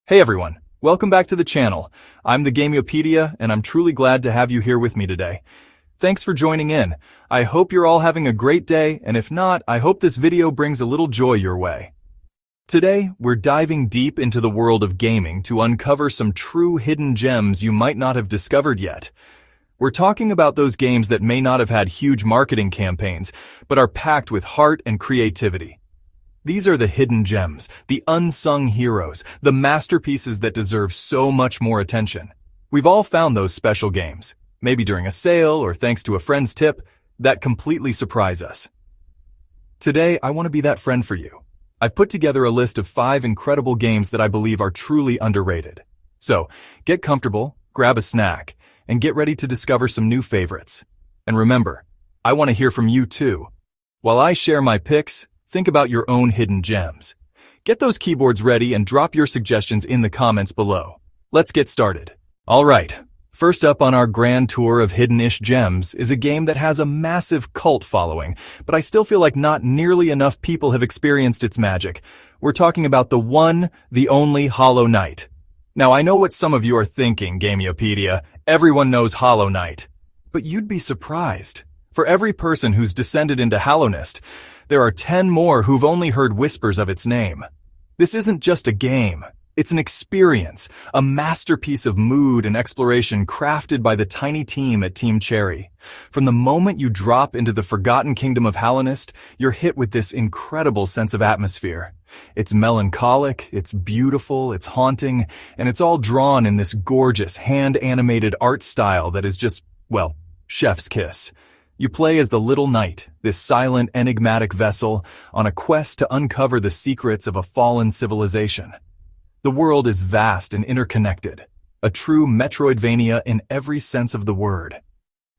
Hey everyone, welcome back to the channel. I'm the Gameopedia, and I'm truly glad to have you here with me today. Thanks for joining in. I hope you're all having a great day, and if not, I hope this video brings a little joy your way. Today, we're diving deep into the world of gaming to uncover some true hidden gems you might not have discovered yet. We're talking about those games that may not have had huge marketing campaigns, but are packed with heart and creativity. These are the hidden gems, the unsung heroes, the masterpieces that deserve so much more attention. We've all found those special games, maybe during a sale or thanks to a friend's tip, that completely surprise us. Today, I want to be that friend for you. I've put together a list of 5 incredible games that I believe are truly underrated. So, get comfortable, grab a snack, and get ready to discover some new favorites. And remember, I want to hear from you too. While I share my picks, think about your own hidden gems. Get those keyboards ready and drop your suggestions in the comments below. Let's get started. All right, first up on our grand tour of hidden-ish gems is a game that has a massive cult following, but I still feel like not nearly enough people have experienced its magic. We're talking about the one, the only Hollow Knight. Now, I know what some of you are thinking, Gameopedia. Everyone knows Hollow Knight. But you'd be surprised. For every person who's descended into Hallownest, there are 10 more who've only heard whispers of its name. This isn't just a game. It's an experience, a masterpiece of mood and exploration crafted by the tiny team at Team Cherry. From the moment you drop into the forgotten kingdom of Hallownest, you're hit with this incredible sense of atmosphere. It's melancholic, it's beautiful, it's haunting, and it's all drawn in this gorgeous, hand-animated art style that is just, well, chef's kiss. You play as the Little Knight, this silent, enigmatic vessel, on a quest to uncover the secrets of a fallen civilization. The world is vast and interconnected, a true Metroidvania in every sense of the word.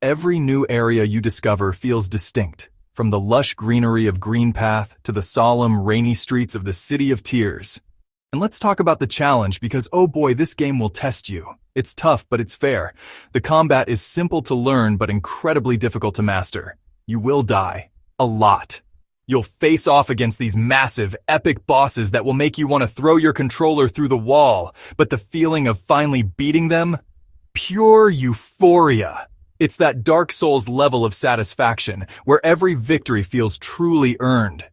Every new area you discover feels distinct, from the lush greenery of Greenpath to the solemn, rainy streets of the City of Tears. And let's talk about the challenge because, oh boy, this game will test you. It's tough, but it's fair. The combat is simple to learn, but incredibly difficult to master. You will die. A lot. You'll face off against these massive, epic bosses that will make you want to throw your controller through the wall, but the feeling of finally beating them? Pure euphoria. It's that Dark Souls level of satisfaction, where every victory feels truly earned.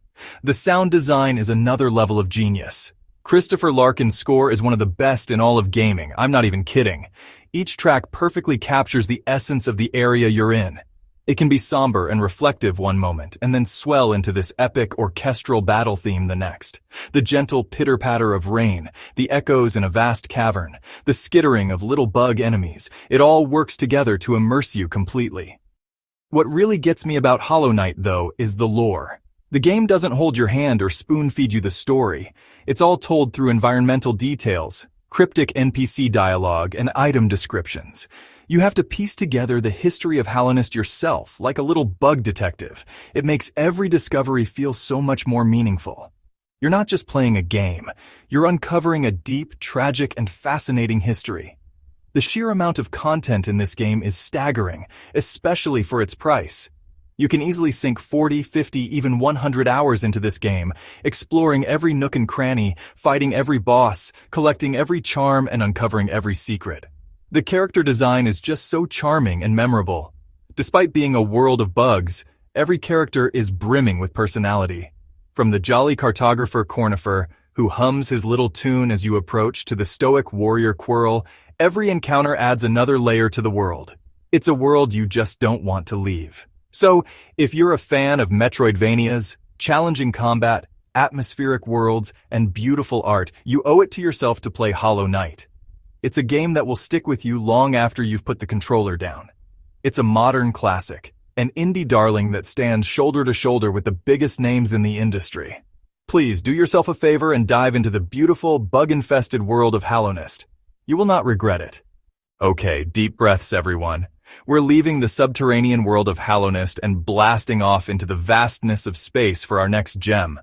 The sound design is another level of genius. Christopher Larkin's score is one of the best in all of gaming, I'm not even kidding. Each track perfectly captures the essence of the area you're in. It can be somber and reflective one moment, and then swell into this epic orchestral battle theme the next. The gentle pitter-patter of rain, the echoes in a vast cavern, the skittering of little bug enemies, it all works together to immerse you completely. What really gets me about Hollow Knight, though, is the lore. The game doesn't hold your hand or spoon-feed you the story. It's all told through environmental details, cryptic NPC dialogue, and item descriptions. You have to piece together the history of Hallownest yourself, like a little bug detective. It makes every discovery feel so much more meaningful. You're not just playing a game. You're uncovering a deep, tragic, and fascinating history. The sheer amount of content in this game is staggering, especially for its price. You can easily sink 40, 50, even 100 hours into this game, exploring every nook and cranny, fighting every boss, collecting every charm, and uncovering every secret. The character design is just so charming and memorable. Despite being a world of bugs, every character is brimming with personality. From the jolly cartographer Cornifer, who hums his little tune as you approach, to the stoic warrior Quirrell, every encounter adds another layer to the world. It's a world you just don't want to leave. So, if you're a fan of Metroidvanias, challenging combat, atmospheric worlds, and beautiful art, you owe it to yourself to play Hollow Knight. It's a game that will stick with you long after you've put the controller down. It's a modern classic, an indie darling that stands shoulder to shoulder with the biggest names in the industry. Please do yourself a favor and dive into the beautiful, bug-infested world of Hallownest. You will not regret it. Okay, deep breaths, everyone. We're leaving the subterranean world of Hallownest and blasting off into the vastness of space for our next gem.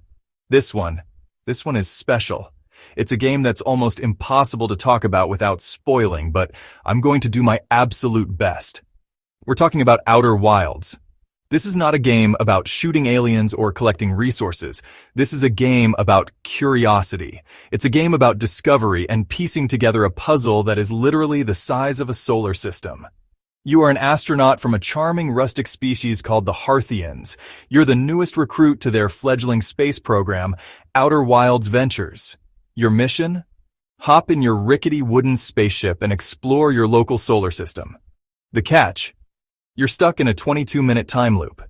This one is special. It's a game that's almost impossible to talk about without spoiling, but I'm going to do my absolute best. We're talking about Outer Wilds. This is not a game about shooting aliens or collecting resources. This is a game about curiosity. It's a game about discovery and piecing together a puzzle that is literally the size of a solar system. You are an astronaut from a charming rustic species called the Harthians. You're the newest recruit to their fledgling space program, Outer Wilds Ventures. Your mission? Hop in your rickety wooden spaceship and explore your local solar system. The catch? You're stuck in a 22-minute time loop.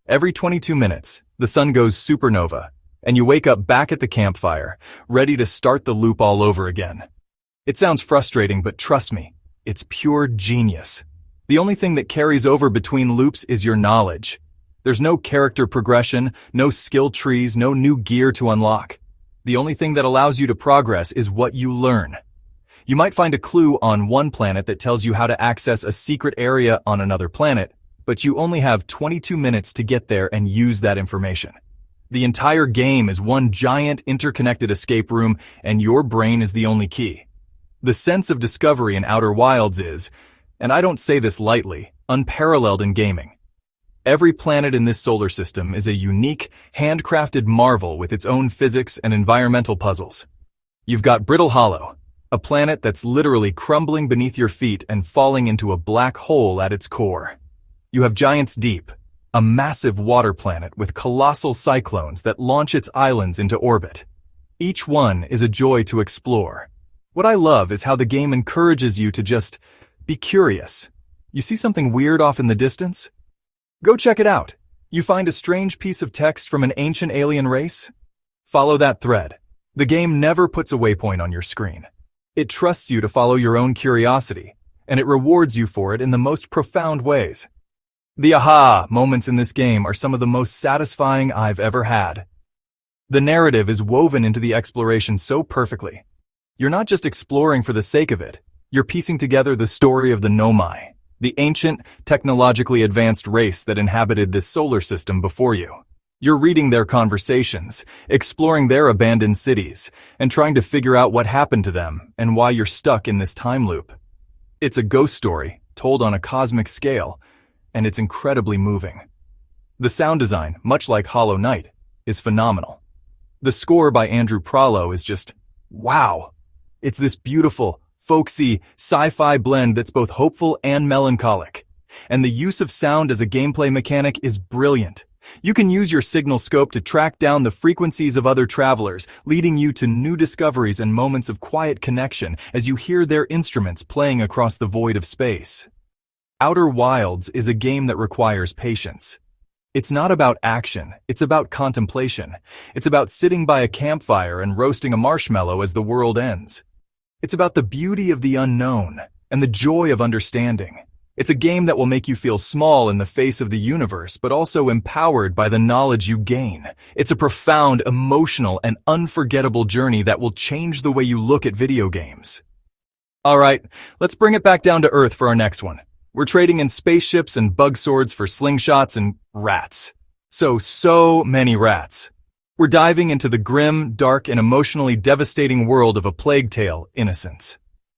Every 22 minutes, the sun goes supernova, and you wake up back at the campfire, ready to start the loop all over again. It sounds frustrating, but trust me, it's pure genius. The only thing that carries over between loops is your knowledge. There's no character progression, no skill trees, no new gear to unlock. The only thing that allows you to progress is what you learn. You might find a clue on one planet that tells you how to access a secret area on another planet, but you only have 22 minutes to get there and use that information. The entire game is one giant interconnected escape room, and your brain is the only key. The sense of discovery in Outer Wilds is, and I don't say this lightly, unparalleled in gaming. Every planet in this solar system is a unique, handcrafted marvel with its own physics and environmental puzzles. You've got Brittle Hollow, a planet that's literally crumbling beneath your feet and falling into a black hole at its core. You have Giants Deep, a massive water planet with colossal cyclones that launch its islands into orbit. Each one is a joy to explore. What I love is how the game encourages you to just be curious. You see something weird off in the distance? Go check it out. You find a strange piece of text from an ancient alien race? Follow that thread. The game never puts a waypoint on your screen. It trusts you to follow your own curiosity, and it rewards you for it in the most profound ways. The aha moments in this game are some of the most satisfying I've ever had. The narrative is woven into the exploration so perfectly. You're not just exploring for the sake of it. You're piecing together the story of the Nomai, the ancient, technologically advanced race that inhabited this solar system before you. You're reading their conversations, exploring their abandoned cities, and trying to figure out what happened to them and why you're stuck in this time loop. It's a ghost story, told on a cosmic scale, and it's incredibly moving. The sound design, much like Hollow Knight, is phenomenal. The score by Andrew Prallo is just, wow! It's this beautiful, folksy, sci-fi blend that's both hopeful and melancholic. And the use of sound as a gameplay mechanic is brilliant. You can use your signal scope to track down the frequencies of other travelers, leading you to new discoveries and moments of quiet connection as you hear their instruments playing across the void of space. Outer Wilds is a game that requires patience. It's not about action, it's about contemplation. It's about sitting by a campfire and roasting a marshmallow as the world ends. It's about the beauty of the unknown and the joy of understanding. It's a game that will make you feel small in the face of the universe, but also empowered by the knowledge you gain. It's a profound, emotional, and unforgettable journey that will change the way you look at video games. Alright, let's bring it back down to Earth for our next one. We're trading in spaceships and bug swords for slingshots and rats. So many rats. We're diving into the grim, dark, and emotionally devastating world of A Plague Tale: Innocence.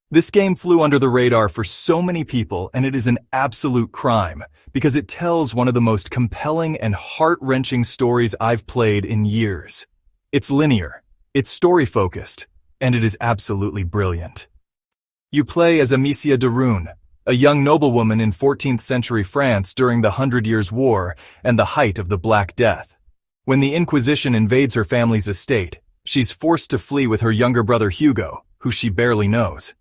This game flew under the radar for so many people, and it is an absolute crime, because it tells one of the most compelling and heart-wrenching stories I've played in years. It's linear, it's story-focused, and it is absolutely brilliant. You play as Amicia de Rune, a young noblewoman in 14th century France during the 100 Years' War and the height of the Black Death. When the Inquisition invades her family's estate, she's forced to flee with her younger brother Hugo, who she barely knows.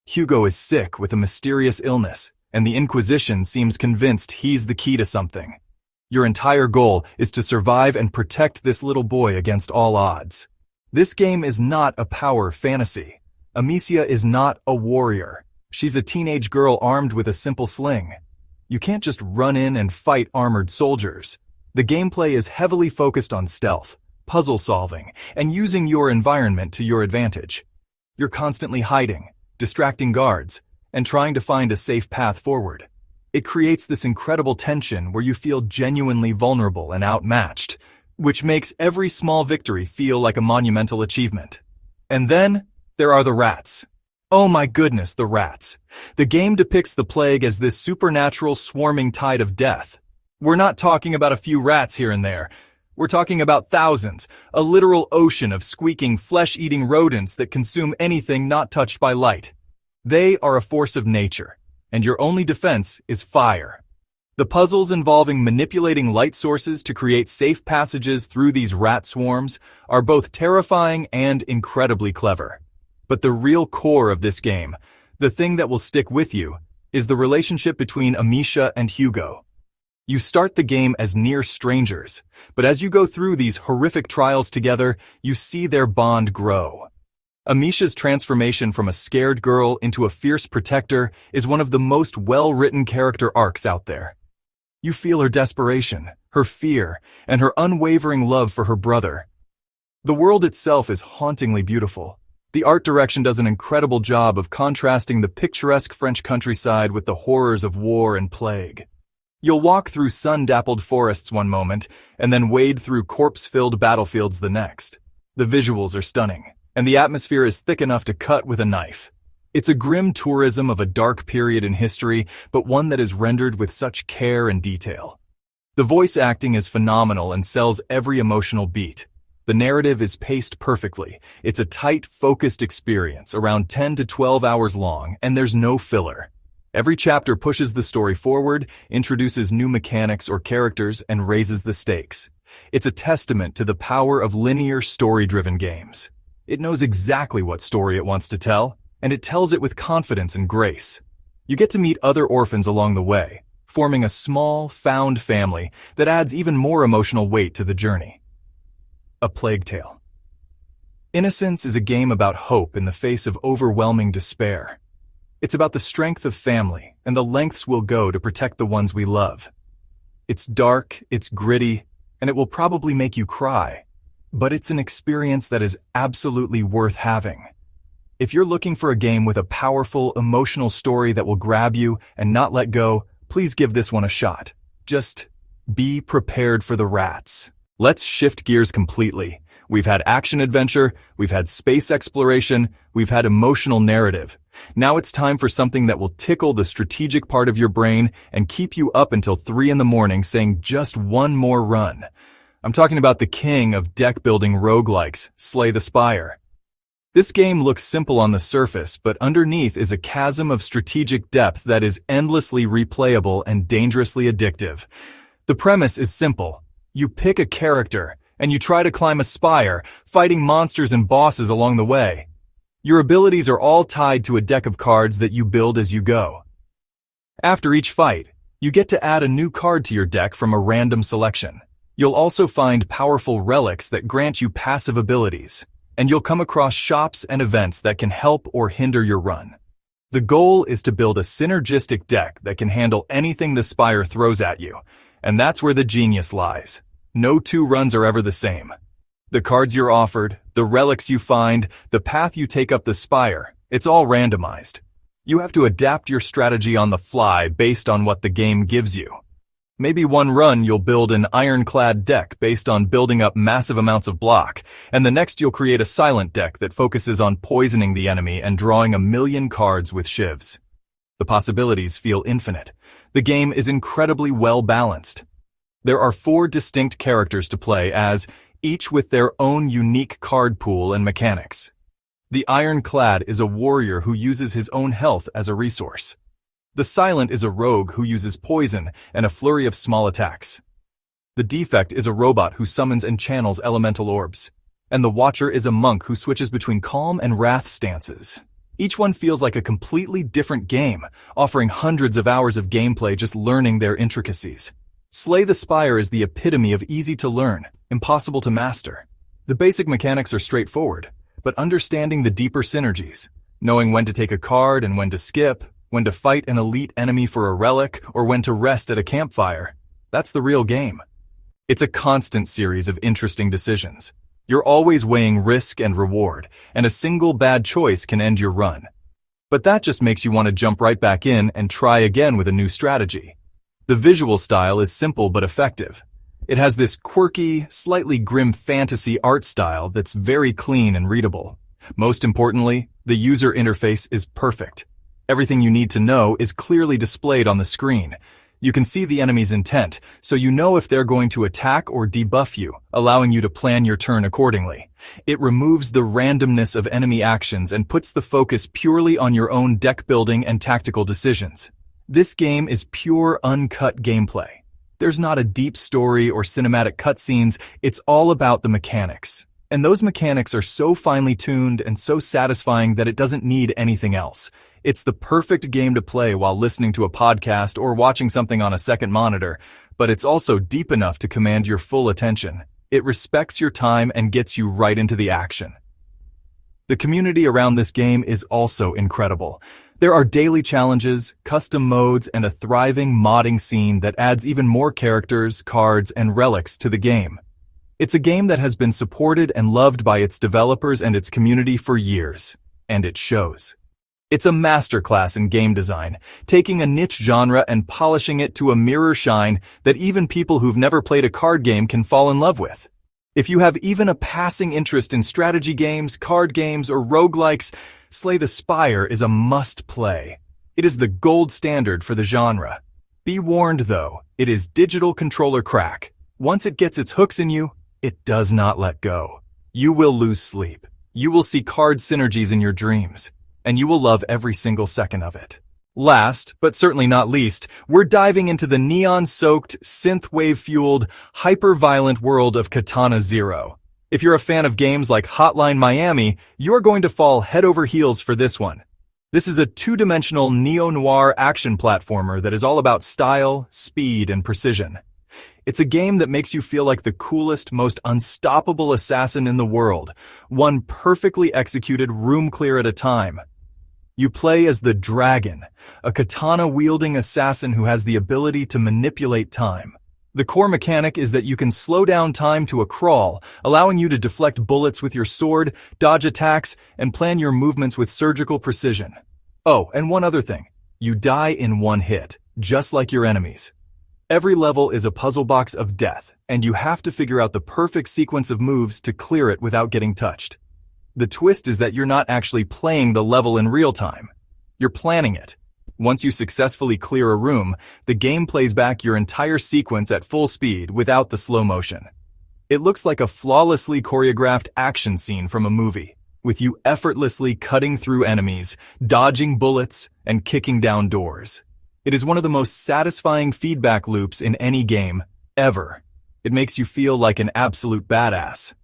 Hugo is sick with a mysterious illness, and the Inquisition seems convinced he's the key to something. Your entire goal is to survive and protect this little boy against all odds. This game is not a power fantasy. Amicia is not a warrior. She's a teenage girl armed with a simple sling. You can't just run in and fight armored soldiers. The gameplay is heavily focused on stealth, puzzle solving, and using your environment to your advantage. You're constantly hiding, distracting guards, and trying to find a safe path forward. It creates this incredible tension where you feel genuinely vulnerable and outmatched, which makes every small victory feel like a monumental achievement. And then, there are the rats. Oh my goodness, the rats. The game depicts the plague as this supernatural swarming tide of death. We're not talking about a few rats here and there. We're talking about thousands, a literal ocean of squeaking, flesh-eating rodents that consume anything not touched by light. They are a force of nature, and your only defense is fire. The puzzles involving manipulating light sources to create safe passages through these rat swarms are both terrifying and incredibly clever. But the real core of this game, the thing that will stick with you, is the relationship between Amicia and Hugo. You start the game as near strangers, but as you go through these horrific trials together, you see their bond grow. Amicia's transformation from a scared girl into a fierce protector is one of the most well-written character arcs out there. You feel her desperation, her fear, and her unwavering love for her brother. The world itself is hauntingly beautiful. The art direction does an incredible job of contrasting the picturesque French countryside with the horrors of war and plague. You'll walk through sun-dappled forests one moment, and then wade through corpse-filled battlefields the next. The visuals are stunning, and the atmosphere is thick enough to cut with a knife. It's a grim tourism of a dark period in history, but one that is rendered with such care and detail. The voice acting is phenomenal and sells every emotional beat. The narrative is paced perfectly. It's a tight, focused experience, around 10 to 12 hours long, and there's no filler. Every chapter pushes the story forward, introduces new mechanics or characters, and raises the stakes. It's a testament to the power of linear, story-driven games. It knows exactly what story it wants to tell, and it tells it with confidence and grace. You get to meet other orphans along the way, forming a small, found family that adds even more emotional weight to the journey. A Plague Tale. Innocence is a game about hope in the face of overwhelming despair. It's about the strength of family and the lengths we'll go to protect the ones we love. It's dark, it's gritty, and it will probably make you cry. But it's an experience that is absolutely worth having. If you're looking for a game with a powerful, emotional story that will grab you and not let go, please give this one a shot. Just be prepared for the rats. Let's shift gears completely. We've had action-adventure, we've had space exploration, we've had emotional narrative. Now it's time for something that will tickle the strategic part of your brain and keep you up until 3 in the morning saying just one more run. I'm talking about the king of deck-building roguelikes, Slay the Spire. This game looks simple on the surface, but underneath is a chasm of strategic depth that is endlessly replayable and dangerously addictive. The premise is simple. You pick a character, and you try to climb a spire, fighting monsters and bosses along the way. Your abilities are all tied to a deck of cards that you build as you go. After each fight, you get to add a new card to your deck from a random selection. You'll also find powerful relics that grant you passive abilities, and you'll come across shops and events that can help or hinder your run. The goal is to build a synergistic deck that can handle anything the spire throws at you, and that's where the genius lies. No 2 runs are ever the same. The cards you're offered, the relics you find, the path you take up the spire, it's all randomized. You have to adapt your strategy on the fly based on what the game gives you. Maybe one run you'll build an ironclad deck based on building up massive amounts of block, and the next you'll create a silent deck that focuses on poisoning the enemy and drawing 1,000,000 cards with shivs. The possibilities feel infinite. The game is incredibly well balanced. There are 4 distinct characters to play as, each with their own unique card pool and mechanics. The Ironclad is a warrior who uses his own health as a resource. The Silent is a rogue who uses poison and a flurry of small attacks. The Defect is a robot who summons and channels elemental orbs. And the Watcher is a monk who switches between calm and wrath stances. Each one feels like a completely different game, offering hundreds of hours of gameplay just learning their intricacies. Slay the Spire is the epitome of easy to learn, impossible to master. The basic mechanics are straightforward, but understanding the deeper synergies, knowing when to take a card and when to skip, when to fight an elite enemy for a relic, or when to rest at a campfire, that's the real game. It's a constant series of interesting decisions. You're always weighing risk and reward, and a single bad choice can end your run. But that just makes you want to jump right back in and try again with a new strategy. The visual style is simple but effective. It has this quirky, slightly grim fantasy art style that's very clean and readable. Most importantly, the user interface is perfect. Everything you need to know is clearly displayed on the screen. You can see the enemy's intent, so you know if they're going to attack or debuff you, allowing you to plan your turn accordingly. It removes the randomness of enemy actions and puts the focus purely on your own deck building and tactical decisions. This game is pure, uncut gameplay. There's not a deep story or cinematic cutscenes, it's all about the mechanics. And those mechanics are so finely tuned and so satisfying that it doesn't need anything else. It's the perfect game to play while listening to a podcast or watching something on a second monitor, but it's also deep enough to command your full attention. It respects your time and gets you right into the action. The community around this game is also incredible. There are daily challenges, custom modes, and a thriving modding scene that adds even more characters, cards, and relics to the game. It's a game that has been supported and loved by its developers and its community for years, and it shows. It's a masterclass in game design, taking a niche genre and polishing it to a mirror shine that even people who've never played a card game can fall in love with. If you have even a passing interest in strategy games, card games, or roguelikes, Slay the Spire is a must-play. It is the gold standard for the genre. Be warned, though, it is digital controller crack. Once it gets its hooks in you, it does not let go. You will lose sleep. You will see card synergies in your dreams, and you will love every single second of it. Last, but certainly not least, we're diving into the neon-soaked, synthwave-fueled, hyper-violent world of Katana Zero. If you're a fan of games like Hotline Miami, you're going to fall head over heels for this one. This is a two-dimensional neo-noir action platformer that is all about style, speed, and precision. It's a game that makes you feel like the coolest, most unstoppable assassin in the world, one perfectly executed room clear at a time. You play as the Dragon, a katana-wielding assassin who has the ability to manipulate time. The core mechanic is that you can slow down time to a crawl, allowing you to deflect bullets with your sword, dodge attacks, and plan your movements with surgical precision. Oh, and one other thing. You die in one hit, just like your enemies. Every level is a puzzle box of death, and you have to figure out the perfect sequence of moves to clear it without getting touched. The twist is that you're not actually playing the level in real time. You're planning it. Once you successfully clear a room, the game plays back your entire sequence at full speed without the slow motion. It looks like a flawlessly choreographed action scene from a movie, with you effortlessly cutting through enemies, dodging bullets, and kicking down doors. It is one of the most satisfying feedback loops in any game, ever. It makes you feel like an absolute badass.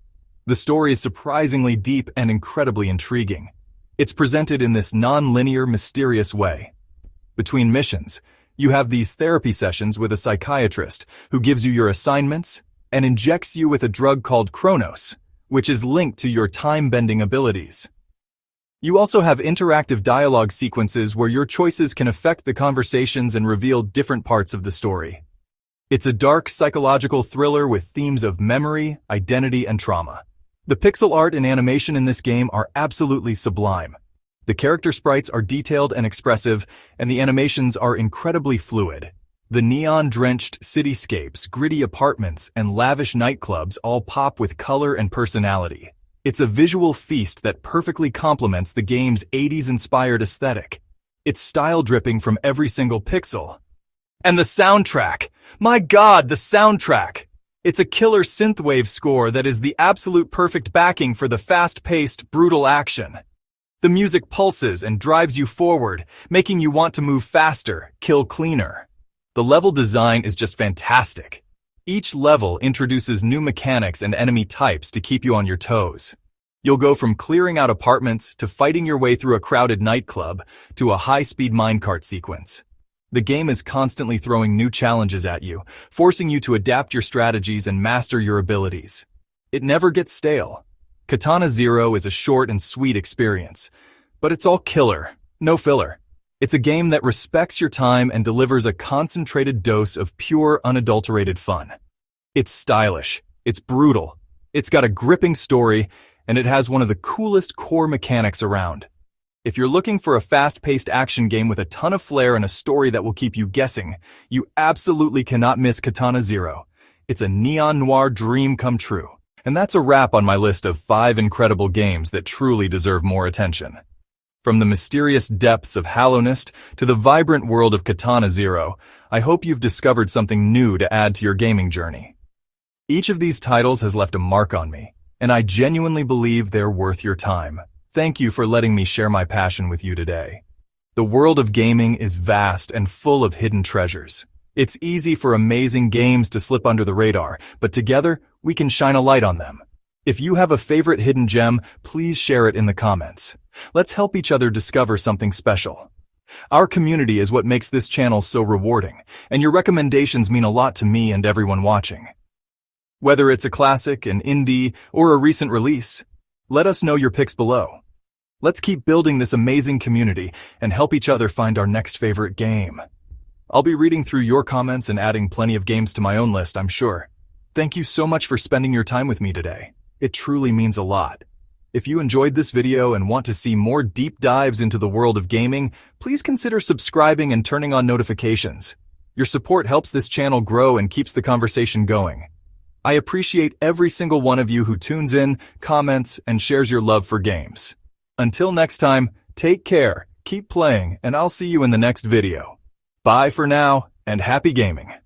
The story is surprisingly deep and incredibly intriguing. It's presented in this non-linear, mysterious way. Between missions, you have these therapy sessions with a psychiatrist who gives you your assignments and injects you with a drug called Chronos, which is linked to your time-bending abilities. You also have interactive dialogue sequences where your choices can affect the conversations and reveal different parts of the story. It's a dark psychological thriller with themes of memory, identity, and trauma. The pixel art and animation in this game are absolutely sublime. The character sprites are detailed and expressive, and the animations are incredibly fluid. The neon-drenched cityscapes, gritty apartments, and lavish nightclubs all pop with color and personality. It's a visual feast that perfectly complements the game's 80s-inspired aesthetic. It's style dripping from every single pixel. And the soundtrack! My God, the soundtrack! It's a killer synthwave score that is the absolute perfect backing for the fast-paced, brutal action. The music pulses and drives you forward, making you want to move faster, kill cleaner. The level design is just fantastic. Each level introduces new mechanics and enemy types to keep you on your toes. You'll go from clearing out apartments to fighting your way through a crowded nightclub to a high-speed minecart sequence. The game is constantly throwing new challenges at you, forcing you to adapt your strategies and master your abilities. It never gets stale. Katana Zero is a short and sweet experience, but it's all killer, no filler. It's a game that respects your time and delivers a concentrated dose of pure, unadulterated fun. It's stylish, it's brutal, it's got a gripping story, and it has one of the coolest core mechanics around. If you're looking for a fast-paced action game with a ton of flair and a story that will keep you guessing, you absolutely cannot miss Katana Zero. It's a neon noir dream come true. And that's a wrap on my list of 5 incredible games that truly deserve more attention. From the mysterious depths of Hallownest to the vibrant world of Katana Zero, I hope you've discovered something new to add to your gaming journey. Each of these titles has left a mark on me, and I genuinely believe they're worth your time. Thank you for letting me share my passion with you today. The world of gaming is vast and full of hidden treasures. It's easy for amazing games to slip under the radar, but together, we can shine a light on them. If you have a favorite hidden gem, please share it in the comments. Let's help each other discover something special. Our community is what makes this channel so rewarding, and your recommendations mean a lot to me and everyone watching. Whether it's a classic, an indie, or a recent release, let us know your picks below. Let's keep building this amazing community and help each other find our next favorite game. I'll be reading through your comments and adding plenty of games to my own list, I'm sure. Thank you so much for spending your time with me today. It truly means a lot. If you enjoyed this video and want to see more deep dives into the world of gaming, please consider subscribing and turning on notifications. Your support helps this channel grow and keeps the conversation going. I appreciate every single one of you who tunes in, comments, and shares your love for games. Until next time, take care, keep playing, and I'll see you in the next video. Bye for now, and happy gaming!